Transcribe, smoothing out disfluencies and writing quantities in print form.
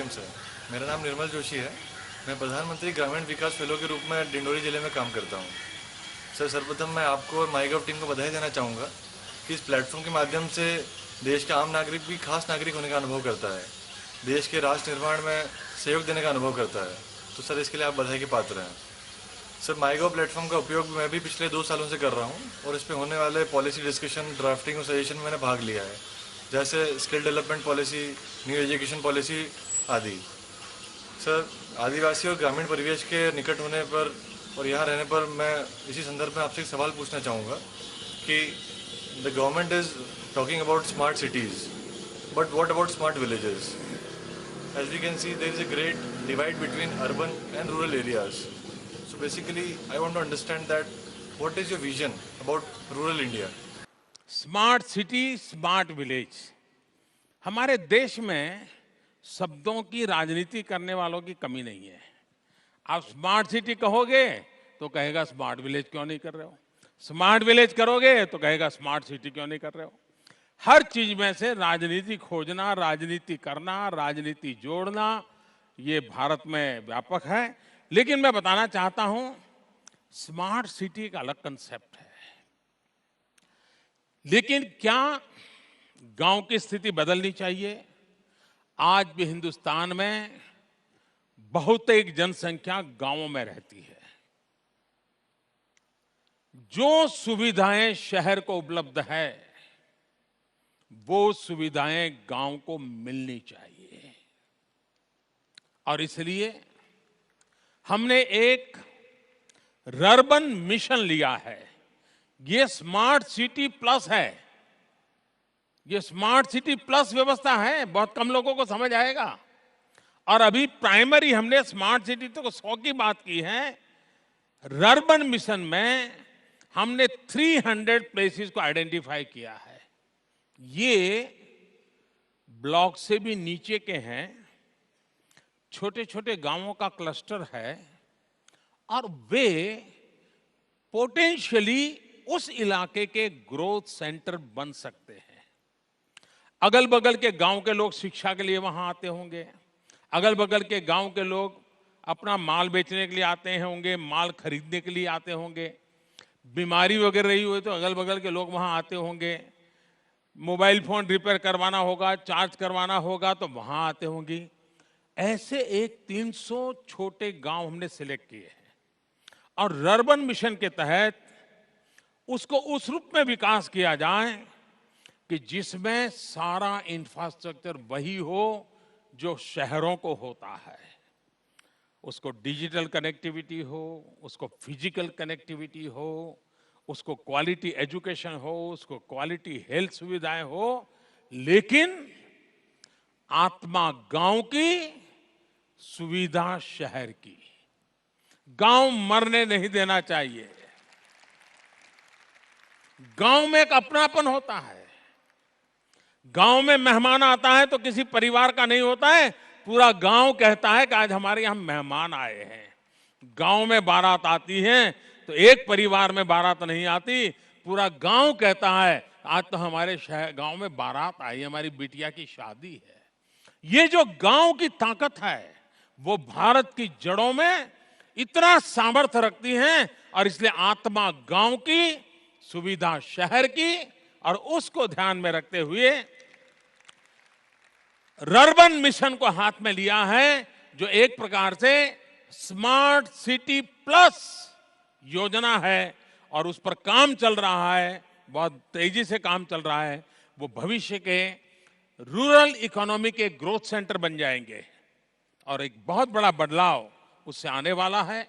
Stadium से। मेरा नाम निर्मल जोशी है। मैं प्रधानमंत्री ग्रामीण विकास फेलो के रूप में डिंडोरी जिले में काम करता हूँ। सर, सर्वप्रथम मैं आपको और माईगव टीम को बधाई देना चाहूँगा कि इस प्लेटफॉर्म के माध्यम से देश का आम नागरिक भी खास नागरिक होने का अनुभव करता है, देश के राष्ट्र निर्माण में सहयोग देने का अनुभव करता है। तो सर, इसके लिए आप बधाई के पात्र हैं। सर, माईगव प्लेटफॉर्म का उपयोग मैं भी पिछले 2 सालों से कर रहा हूँ और इस पर होने वाले पॉलिसी डिस्कशन, ड्राफ्टिंग और सजेशन में मैंने भाग लिया है, जैसे skill development policy, new education policy आदि। सर, आदिवासी और ग्रामीण परिवेश के निकट होने पर और यहाँ रहने पर मैं इसी संदर्भ में आपसे एक सवाल पूछना चाहूँगा कि the government is talking about smart cities, but what about smart villages? As we can see, there is a great divide between urban and rural areas. So basically, I want to understand that what is your vision about rural India? Smart city, smart village. हमारे देश में शब्दों की राजनीति करने वालों की कमी नहीं है। आप स्मार्ट सिटी कहोगे तो कहेगा स्मार्ट विलेज क्यों नहीं कर रहे हो, स्मार्ट विलेज करोगे तो कहेगा स्मार्ट सिटी क्यों नहीं कर रहे हो। हर चीज में से राजनीति खोजना, राजनीति करना, राजनीति जोड़ना, ये भारत में व्यापक है। लेकिन मैं बताना चाहता हूं, स्मार्ट सिटी का अलग कंसेप्ट है। लेकिन क्या गांव की स्थिति बदलनी चाहिए? आज भी हिंदुस्तान में बहुत एक जनसंख्या गांवों में रहती है। जो सुविधाएं शहर को उपलब्ध है, वो सुविधाएं गांव को मिलनी चाहिए। और इसलिए हमने एक रर्बन मिशन लिया है। ये स्मार्ट सिटी प्लस है। ये स्मार्ट सिटी प्लस व्यवस्था है, बहुत कम लोगों को समझ आएगा। और अभी प्राइमरी हमने स्मार्ट सिटी तो 100 की बात की है। रर्बन मिशन में हमने 300 प्लेसेस को आइडेंटिफाई किया है। ये ब्लॉक से भी नीचे के हैं, छोटे छोटे गांवों का क्लस्टर है और वे पोटेंशियली उस इलाके के ग्रोथ सेंटर बन सकते हैं। अगल बगल के गांव के लोग शिक्षा के लिए वहां आते होंगे, अगल बगल के गांव के लोग अपना माल बेचने के लिए आते होंगे, माल खरीदने के लिए आते होंगे, बीमारी वगैरह रही हुई तो अगल बगल के लोग वहां आते होंगे, मोबाइल फोन रिपेयर करवाना होगा, चार्ज करवाना होगा तो वहां आते होंगे। ऐसे एक 300 छोटे गांव हमने सिलेक्ट किए हैं और रर्बन मिशन के तहत उसको उस रूप में विकास किया जाए कि जिसमें सारा इंफ्रास्ट्रक्चर वही हो जो शहरों को होता है। उसको डिजिटल कनेक्टिविटी हो, उसको फिजिकल कनेक्टिविटी हो, उसको क्वालिटी एजुकेशन हो, उसको क्वालिटी हेल्थ सुविधाएं हो, लेकिन आत्मा गांव की, सुविधा शहर की। गांव मरने नहीं देना चाहिए। गांव में एक अपनापन होता है। गांव में मेहमान आता है तो किसी परिवार का नहीं होता है, पूरा गांव कहता है कि आज हमारे यहां मेहमान आए हैं। गांव में बारात आती है तो एक परिवार में बारात नहीं आती, पूरा गांव कहता है आज तो हमारे शहर गांव में बारात आई, हमारी बिटिया की शादी है। ये जो गांव की ताकत है वो भारत की जड़ों में इतना सामर्थ्य रखती है और इसलिए आत्मा गांव की, सुविधा शहर की, और उसको ध्यान में रखते हुए रर्बन मिशन को हाथ में लिया है, जो एक प्रकार से स्मार्ट सिटी प्लस योजना है और उस पर काम चल रहा है, बहुत तेजी से काम चल रहा है। वो भविष्य के रूरल इकोनॉमी के ग्रोथ सेंटर बन जाएंगे और एक बहुत बड़ा बदलाव उससे आने वाला है।